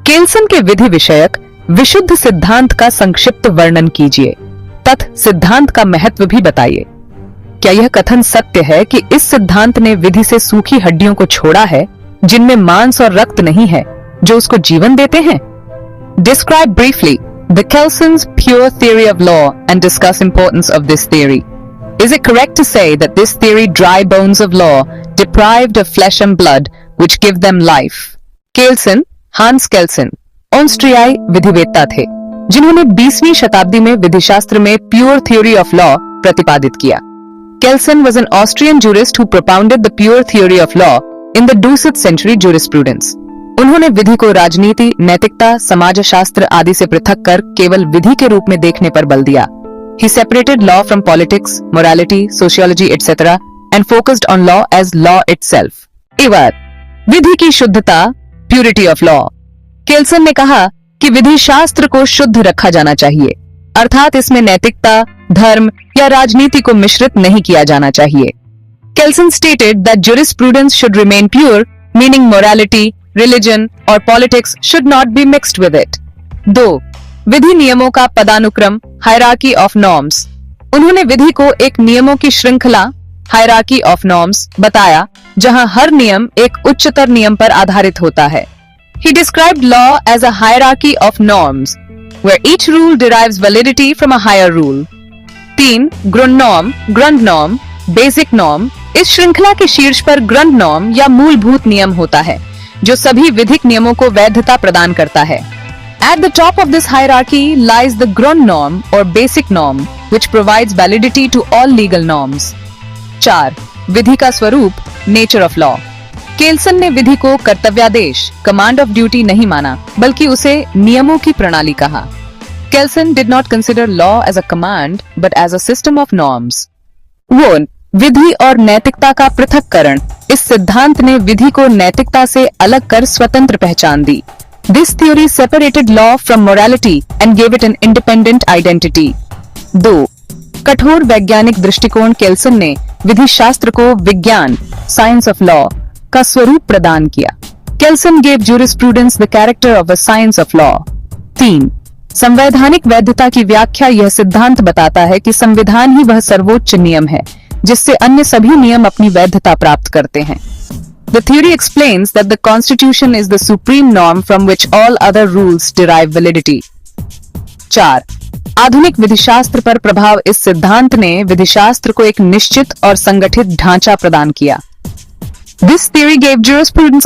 केल्सन के विधि विषयक विशुद्ध सिद्धांत का संक्षिप्त वर्णन कीजिए तथा सिद्धांत का महत्व भी बताइए। क्या यह कथन सत्य है कि इस सिद्धांत ने विधि से सूखी हड्डियों को छोड़ा है जिनमें मांस और रक्त नहीं है जो उसको जीवन देते हैं? Describe briefly the Kelson's pure theory of law and discuss importance of this theory. Is it correct to say that this theory dry bones of law deprived of flesh and blood which give them life? केल्सन हांस केल्सन ऑस्ट्रियाई विधिवेत्ता थे जिन्होंने 20वीं शताब्दी में विधिशास्त्र में pure theory of law प्रतिपादित किया। Kelsen was an Austrian jurist who propounded the pure theory of law in the 20th century jurisprudence. उन्होंने विधि को राजनीति, नैतिकता, समाजशास्त्र आदि से पृथक कर केवल विधि के रूप में देखने पर बल दिया। He separated law from politics, morality, sociology, etc. and focused on law as law itself. इवार विधि की शुद्धता, purity of law. केल्सन ने कहा कि विधि शास्त्र को शुद्ध रखा जाना चाहिए, अर्थात इसमें नैतिकता, धर्म या राजनीति को मिश्रित नहीं किया जाना चाहिए। Kelsen stated that jurisprudence should remain pure, meaning morality, religion or politics should not be mixed with it. 2. विधि नियमों का पदानुक्रम, hierarchy of norms. उन्होंने विधि को एक नियमों की श्रृंखला, hierarchy of norms बताया, जहां हर नियम एक उच्चतर नियम पर आधारित होता है। He described law as a hierarchy of norms, where each rule derives validity from a higher rule. 3. Grand norm, basic norm. इस श्रृंखला के शीर्ष पर ग्रंड नॉर्म या मूलभूत नियम होता है जो सभी विधिक नियमों को वैधता प्रदान करता है। At the top of this hierarchy lies the grund norm or basic norm, which provides validity to all legal norms. 4. विधि का स्वरूप, nature of law. केल्सन ने विधि को कर्तव्यादेश, कमांड ऑफ ड्यूटी नहीं माना, बल्कि उसे नियमों की प्रणाली कहा। Kelsen did not consider law as a command, but as a system of norms. वो विधि और नैतिकता का पृथक्करण, इस सिद्धांत ने विधि को नैतिकता से अलग कर स्वतंत्र पहचान दी। This theory separated law from morality and gave it an independent identity. 2. कठोर वैज्ञानिक दृष्टिकोण। केल्सन ने विधि शास्त्र को विज्ञान, साइंस ऑफ लॉ का स्वरूप प्रदान किया। Kelsen gave jurisprudence the character of a science of law. 3. संवैधानिक वैधता की व्याख्या। यह सिद्धांत बताता है कि संविधान ही वह सर्वोच्च नियम है जिससे अन्य सभी नियम अपनी वैधता प्राप्त करते हैं। The theory explains that the Constitution is the supreme norm from which all other rules derive validity. 4. आधुनिक विधिशास्त्र पर प्रभाव। इस सिद्धांत ने विधिशास्त्र को एक निश्चित और संगठित ढांचा प्रदान किया। This theory gave jurisprudence